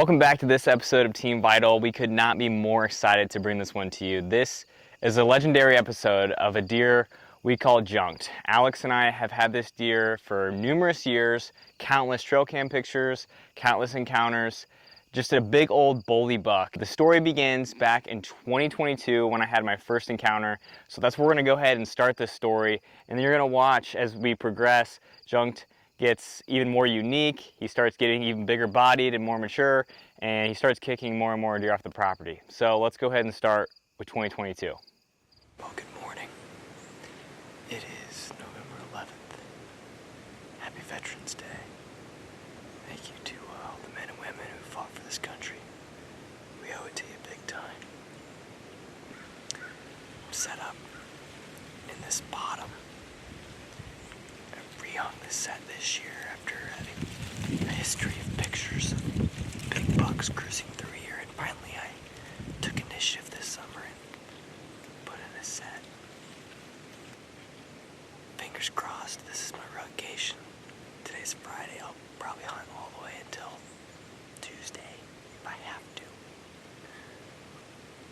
Welcome back to this episode of Team Vital. We could not be more excited to bring this one to you. This is a legendary episode of a deer we call Junked. Alex and I have had this deer for numerous years, countless trail cam pictures, countless encounters, just a big old bully buck. The story begins back in 2022 when I had my first encounter. So that's where we're gonna go ahead and start this story. And then you're gonna watch as we progress. Junked gets even more unique. He starts getting even bigger bodied and more mature, and he starts kicking more and more deer off the property. So let's go ahead and start with 2022. Well, good morning. It is November 11th. Happy Veterans Day. Thank you to all the men and women who fought for this country. We owe it to you big time. I'm set up in this bottom. I rehung this set this year after having a history of pictures of big bucks cruising through here, and finally I took initiative this summer and put in a set. Fingers crossed, this is my rugcation. Today's Friday. I'll probably hunt all the way until Tuesday if I have to.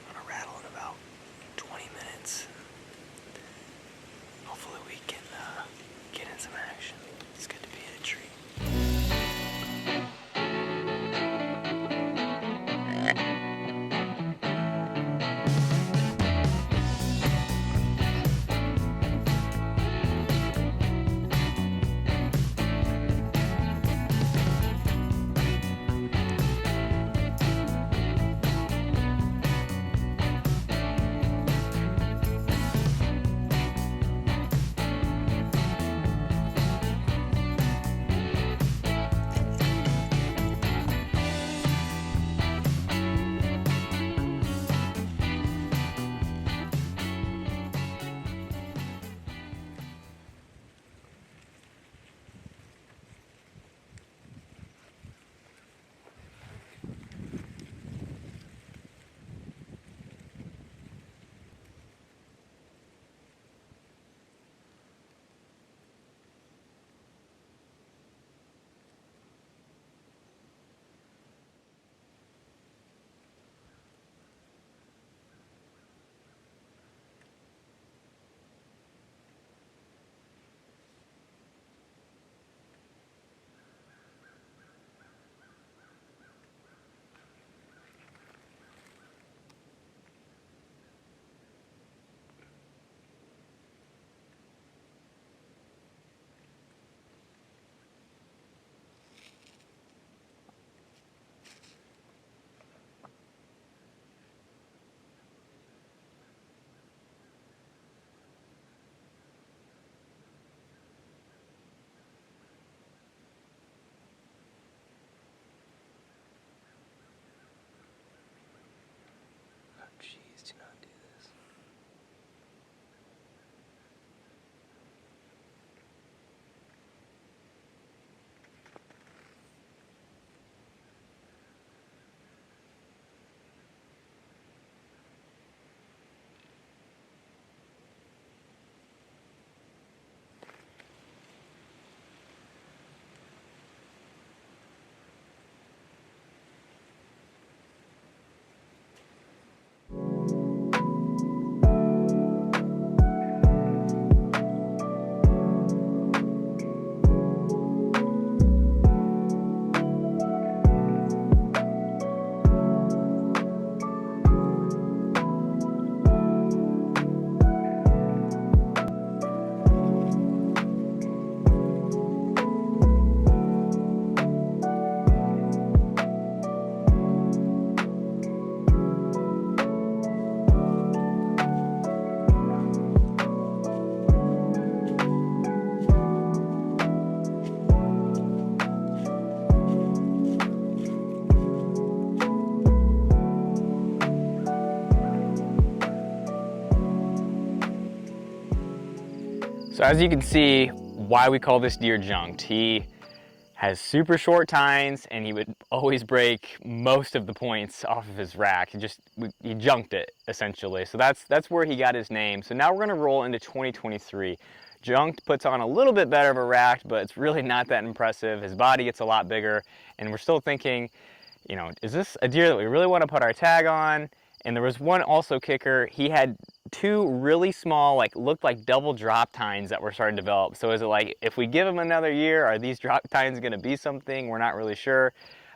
I'm gonna rattle in about 20 minutes. Hopefully we can get in some action. It's good to be in a tree. Jeez, do not do this. So as you can see, why we call this deer Junked. He has super short tines, and he would always break most of the points off of his rack. He junked it, essentially. So that's where he got his name. So now we're gonna roll into 2023. Junked puts on a little bit better of a rack, but it's really not that impressive. His body gets a lot bigger, and we're still thinking you know, is this a deer that we really want to put our tag on? And there was one also kicker. He had two really small, like looked like double drop tines that were starting to develop. So is it like, if we give him another year, are these drop tines going to be something? We're not really sure.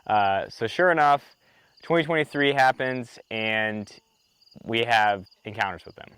So sure enough, 2023 happens and we have encounters with them.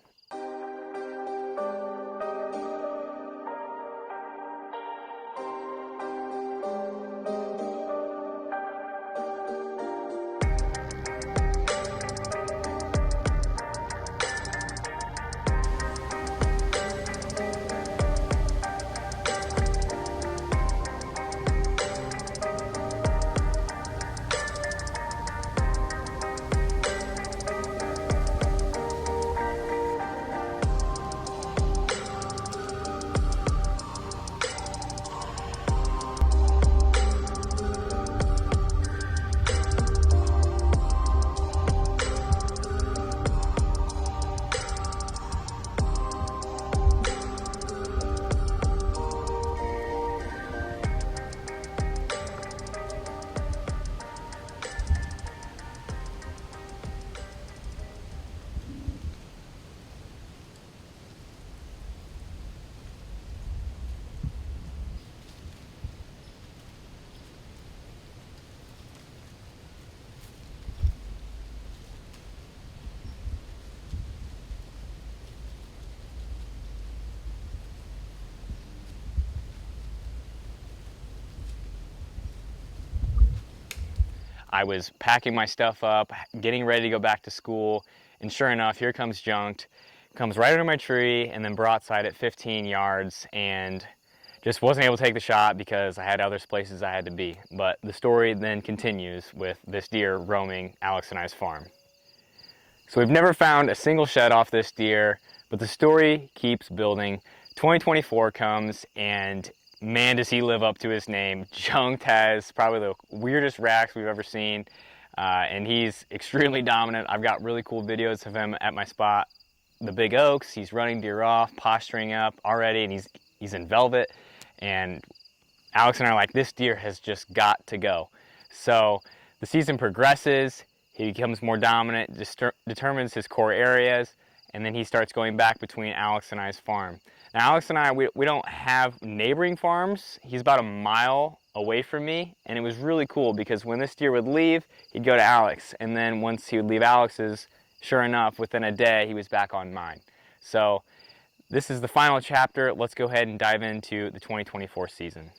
I was packing my stuff up, getting ready to go back to school, and sure enough, here comes Junked. Comes right under my tree and then broadside at 15 yards, and just wasn't able to take the shot because I had other places I had to be. But the story then continues with this deer roaming Alex and I's farm. So we've never found a single shed off this deer, but the story keeps building. 2024 comes, and man, does he live up to his name. Junked has probably the weirdest racks we've ever seen, and he's extremely dominant. I've got really cool videos of him at my spot, the Big Oaks. He's running deer off, posturing up already, and he's in velvet. And Alex and I are like, this deer has just got to go. So the season progresses. He becomes more dominant, determines his core areas, and then he starts going back between Alex and I's farm. Now, Alex and I, we don't have neighboring farms. He's about a mile away from me, and it was really cool because when this deer would leave, he'd go to Alex, and then once he would leave Alex's, sure enough, within a day, he was back on mine. So this is the final chapter. Let's go ahead and dive into the 2024 season.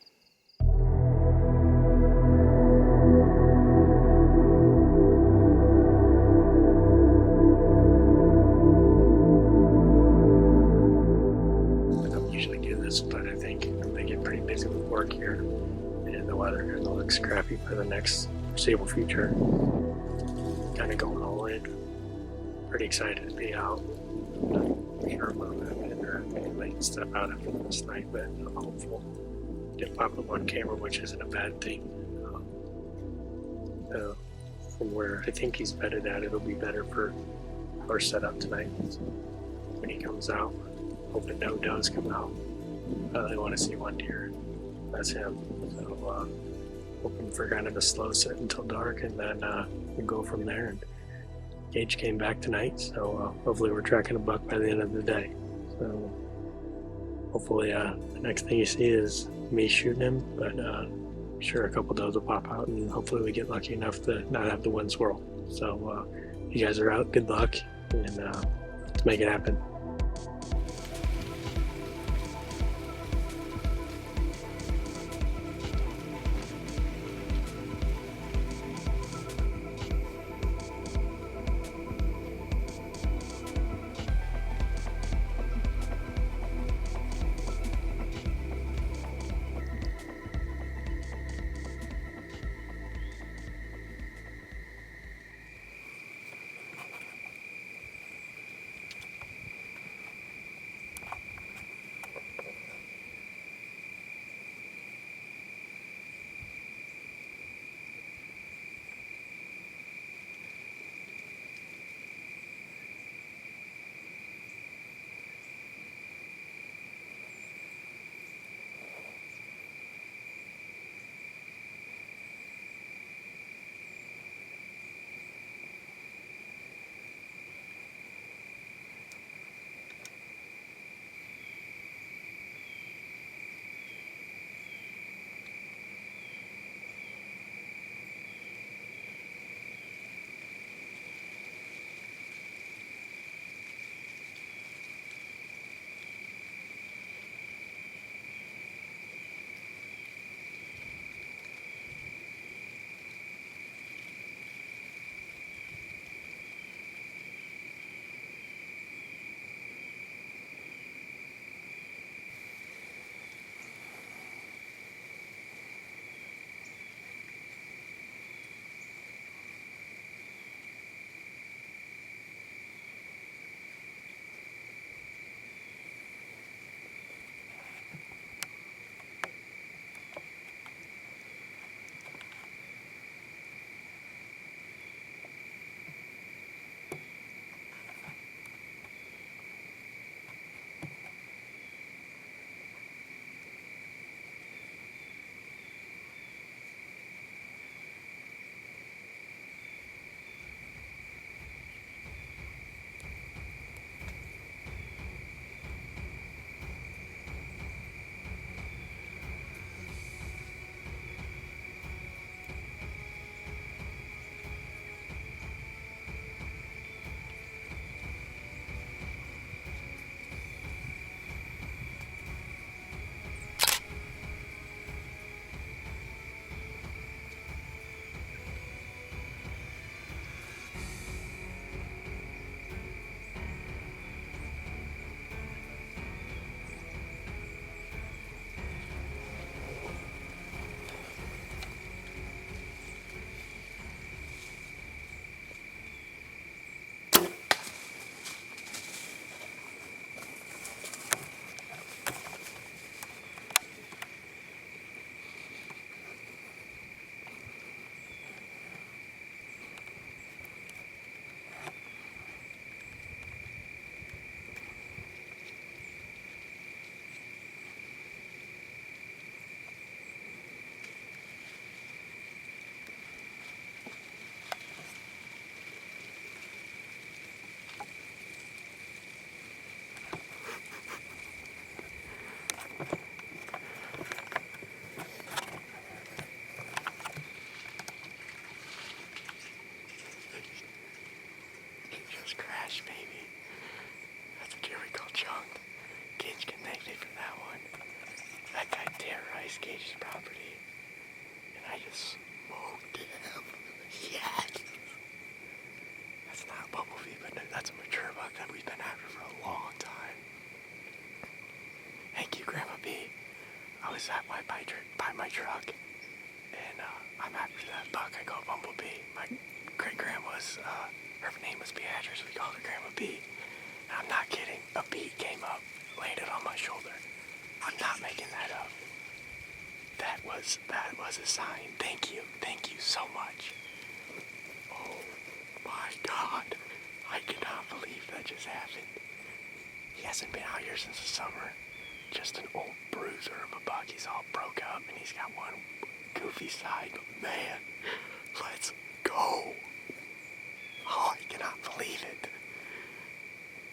But I think I'm gonna get pretty busy with work here, and the weather kind of looks crappy for the next foreseeable future. Kind of going all in. Pretty excited to be out. Not sure about that or late step out after this night, but I'm hopeful. Did pop up on camera, which isn't a bad thing. From where I think he's bedded at, it'll be better for our setup tonight. So when he comes out, hoping no does come out. I really want to see one deer. That's him. So hoping for kind of a slow sit until dark, and then we'll go from there. And Gage came back tonight, so hopefully we're tracking a buck by the end of the day. So hopefully the next thing you see is me shooting him, but I'm sure a couple does will pop out, and hopefully we get lucky enough to not have the wind swirl. So if you guys are out, good luck, and let's make it happen. Junk. Gage can thank me for that one. That guy terrorized Gage's property, and I just smoked him. Yes! That's not a bumblebee, but that's a mature buck that we've been after for a long time. Thank you, Grandma B. I was at by my truck, and I'm after that buck. I go bumblebee. My great-grandma's, her name was Beatrice. We called her Grandma B. And I'm not kidding. A bee came up, landed on my shoulder. I'm not making that up. That was a sign. Thank you so much. Oh my God, I cannot believe that just happened. He hasn't been out here since the summer. Just an old bruiser of a buck. He's all broke up and he's got one goofy side, but man, let's go. Oh, I cannot believe it.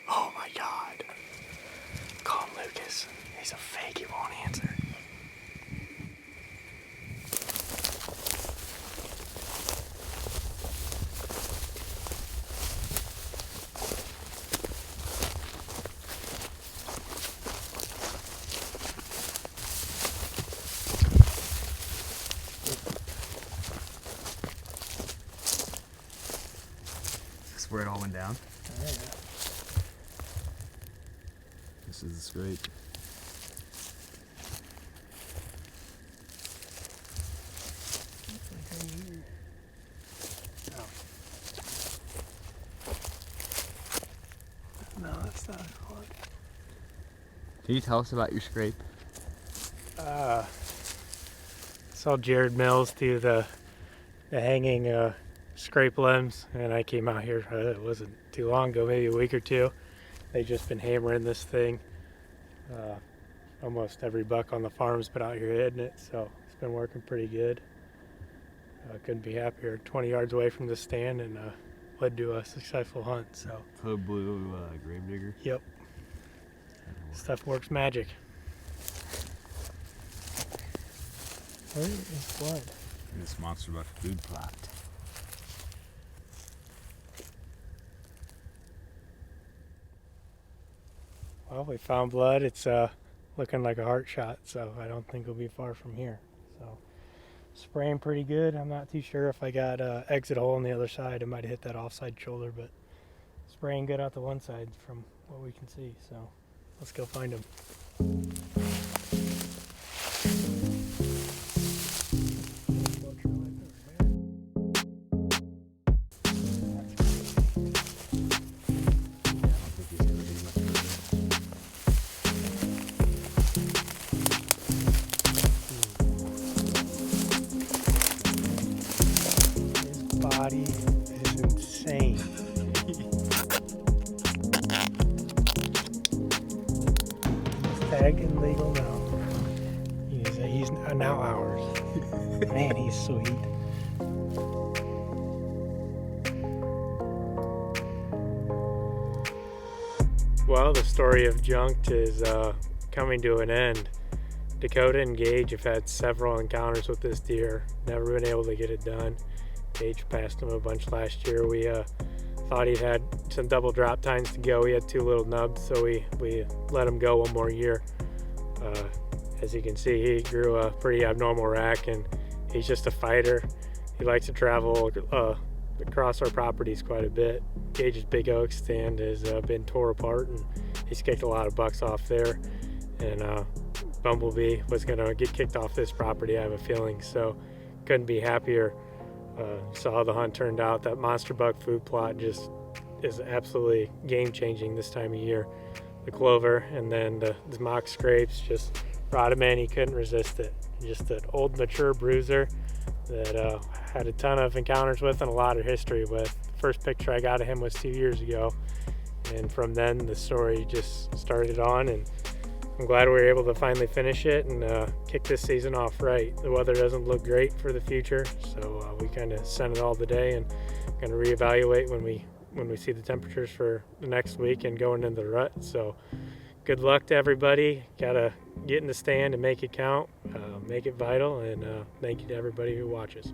Oh my God. Call him Lucas. He's a fake, he won't answer. This is where it all went down. Oh, yeah. This is the scrape. No, that's not one. Can you tell us about your scrape? Saw Jared Mills do the hanging scrape limbs, and I came out here, it wasn't too long ago, maybe a week or two. They've just been hammering this thing. Almost every buck on the farm's been out here hitting it, so it's been working pretty good. Couldn't be happier. 20 yards away from the stand, and led to a successful hunt. So Code Blue Gravedigger. yep, stuff works magic. Where is blood? This monster buck food plot. Well, we found blood. It's looking like a heart shot, so I don't think we'll be far from here. So spraying pretty good. I'm not too sure if I got exit hole on the other side. I might have hit that offside shoulder, but spraying good out the one side from what we can see. So let's go find him. Body is insane. Tagged and legal now. He's now ours. Man, he's sweet. Well, the story of Junked is coming to an end. Dakota and Gage have had several encounters with this deer, never been able to get it done. Gage passed him a bunch last year. We thought he had some double drop tines to go. He had two little nubs, so we let him go one more year. As you can see, he grew a pretty abnormal rack, and he's just a fighter. He likes to travel across our properties quite a bit. Gage's Big Oak stand has been tore apart, and he's kicked a lot of bucks off there. And Bumblebee was going to get kicked off this property, I have a feeling, so couldn't be happier. Saw how the hunt turned out. That monster buck food plot just is absolutely game-changing this time of year. The clover and then the mock scrapes just brought him in. He couldn't resist it. Just an old, mature bruiser that had a ton of encounters with and a lot of history with. The first picture I got of him was 2 years ago, and from then the story just started on, and I'm glad we were able to finally finish it and kick this season off right. The weather doesn't look great for the future, so we kind of sent it all today and going to reevaluate when we see the temperatures for the next week and going into the rut. So good luck to everybody. Gotta get in the stand and make it count, make it vital, and thank you to everybody who watches.